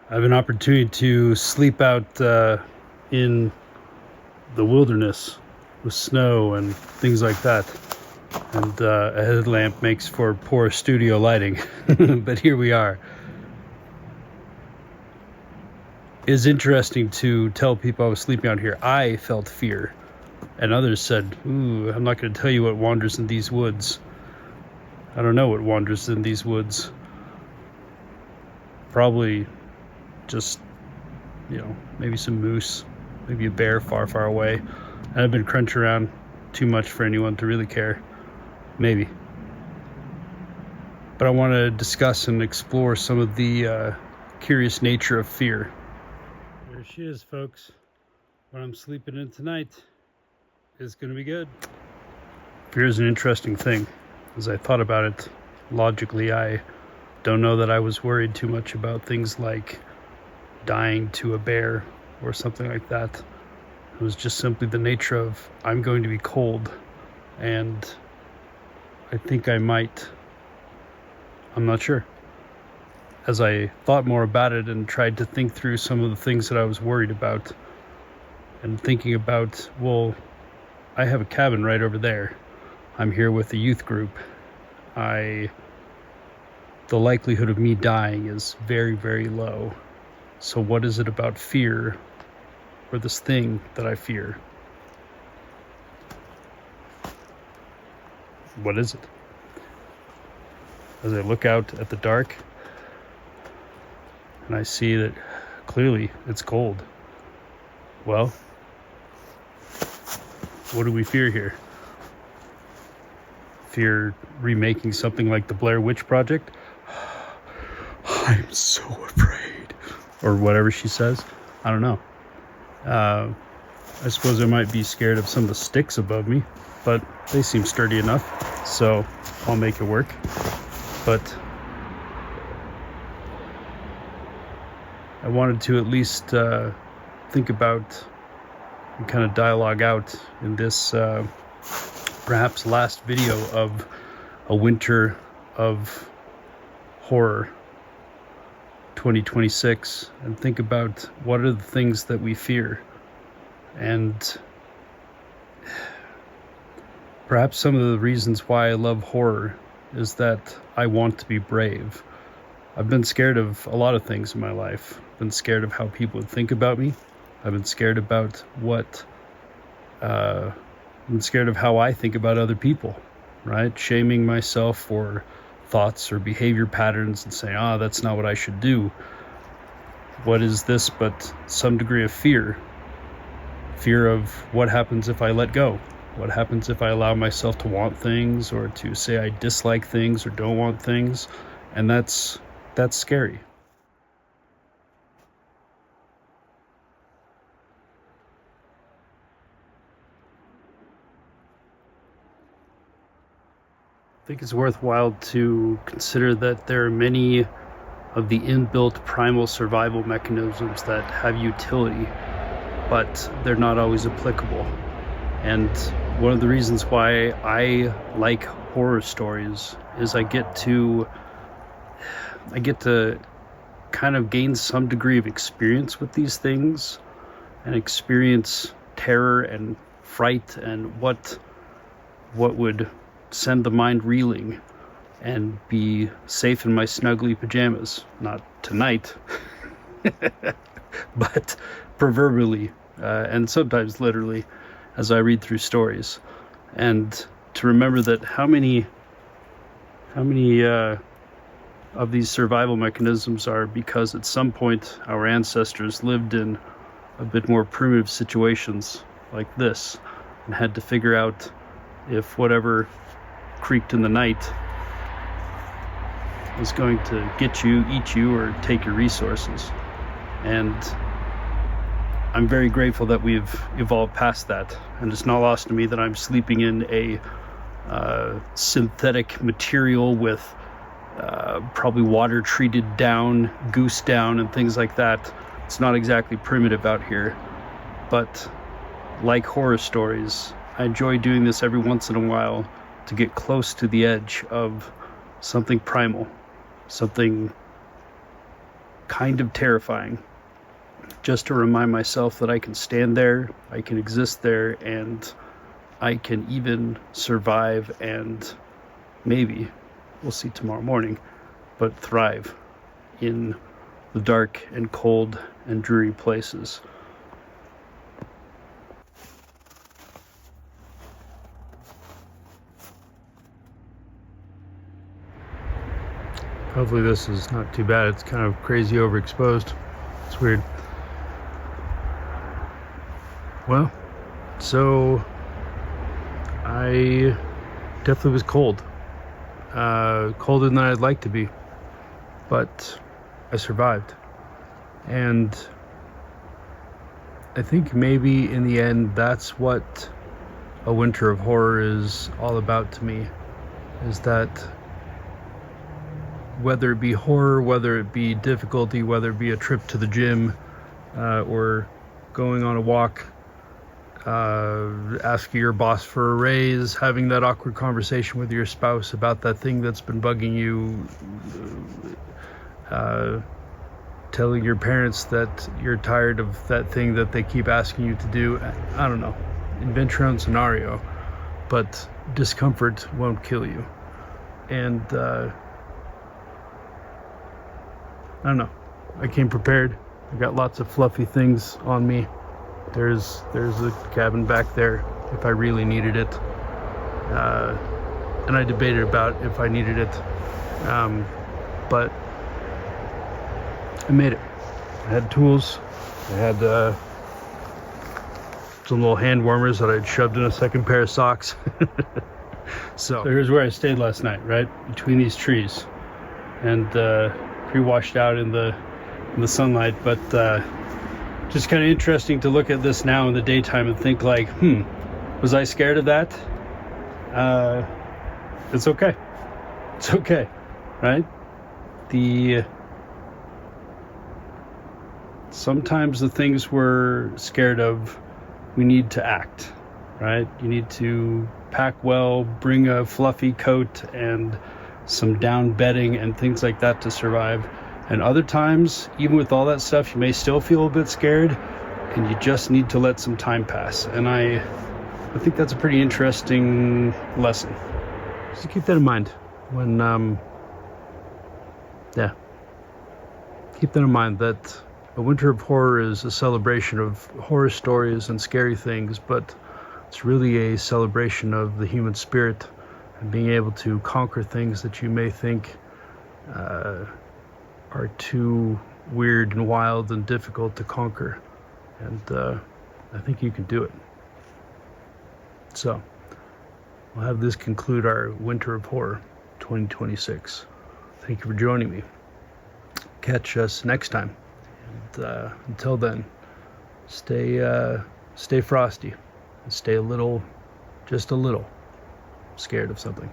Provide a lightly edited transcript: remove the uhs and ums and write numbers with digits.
I have an opportunity to sleep out in the wilderness with snow and things like that. And a headlamp makes for poor studio lighting, but here we are. It's interesting to tell people I was sleeping out here. I felt fear, and others said, "Ooh, I'm not going to tell you what wanders in these woods." I don't know what wanders in these woods. Probably just, maybe some moose, maybe a bear far, far away. And I've been crunching around too much for anyone to really care. Maybe. But I want to discuss and explore some of the curious nature of fear. There she is, folks. What I'm sleeping in tonight is going to be good. Fear is an interesting thing. As I thought about it logically, I don't know that I was worried too much about things like dying to a bear or something like that. It was just simply the nature of I'm going to be cold, and I think I might. I'm not sure. As I thought more about it and tried to think through some of the things that I was worried about, and thinking about, well, I have a cabin right over there. I'm here with a youth group. The likelihood of me dying is very, very low. So what is it about fear, or this thing that I fear? What is it? As I look out at the dark, and I see that clearly it's cold. Well, what do we fear here? Fear remaking something like the Blair Witch Project? I'm so afraid. Or whatever she says. I don't know. I suppose I might be scared of some of the sticks above me, but they seem sturdy enough, so I'll make it work. But I wanted to at least think about and kind of dialogue out in this perhaps last video of a winter of horror 2026, and think about what are the things that we fear, and perhaps some of the reasons why I love horror is that I want to be brave. I've been scared of a lot of things in my life. I've been scared of how people would think about me. I've been scared about I've been scared of how I think about other people, right? Shaming myself for thoughts or behavior patterns and saying, that's not what I should do. What is this but some degree of fear? Fear of what happens if I let go? What happens if I allow myself to want things, or to say I dislike things or don't want things? And that's scary. I think it's worthwhile to consider that there are many of the inbuilt primal survival mechanisms that have utility, but they're not always applicable. And one of the reasons why I like horror stories is I get to kind of gain some degree of experience with these things, and experience terror and fright and what would send the mind reeling, and be safe in my snuggly pajamas. Not tonight, but proverbially, and sometimes literally, as I read through stories. And to remember that how many of these survival mechanisms are because at some point our ancestors lived in a bit more primitive situations like this, and had to figure out if whatever creaked in the night was going to get you, eat you, or take your resources. And I'm very grateful that we've evolved past that. And it's not lost to me that I'm sleeping in a synthetic material with probably water treated down, goose down, and things like that. It's not exactly primitive out here, but like horror stories, I enjoy doing this every once in a while to get close to the edge of something primal, something kind of terrifying, just to remind myself that I can stand there, I can exist there, and I can even survive and maybe, we'll see tomorrow morning, but thrive in the dark and cold and dreary places. Hopefully this is not too bad. It's kind of crazy overexposed. It's weird. Well, so I definitely was cold. Colder than I'd like to be. But I survived. And I think maybe in the end that's what a winter of horror is all about to me. Is that whether it be horror, whether it be difficulty, whether it be a trip to the gym, or going on a walk, asking your boss for a raise, having that awkward conversation with your spouse about that thing that's been bugging you, telling your parents that you're tired of that thing that they keep asking you to do. I don't know. Invent your own scenario, but discomfort won't kill you. And I don't know. I came prepared. I got lots of fluffy things on me. There's a cabin back there if I really needed it. And I debated about if I needed it. But I made it. I had tools. I had some little hand warmers that I'd shoved in a second pair of socks. So here's where I stayed last night, right? Between these trees. And pretty washed out in the sunlight, but just kind of interesting to look at this now in the daytime and think like, was I scared of that? It's okay. It's okay, right? Sometimes the things we're scared of, we need to act, right? You need to pack well, bring a fluffy coat and some down bedding and things like that to survive. And other times, even with all that stuff, you may still feel a bit scared and you just need to let some time pass. And I think that's a pretty interesting lesson. So keep that in mind when, keep that in mind that a winter of horror is a celebration of horror stories and scary things, but it's really a celebration of the human spirit and being able to conquer things that you may think are too weird and wild and difficult to conquer. And I think you can do it. So we'll have this conclude our Winter of Horror 2026. Thank you for joining me. Catch us next time. And until then, stay frosty and stay just a little scared of something.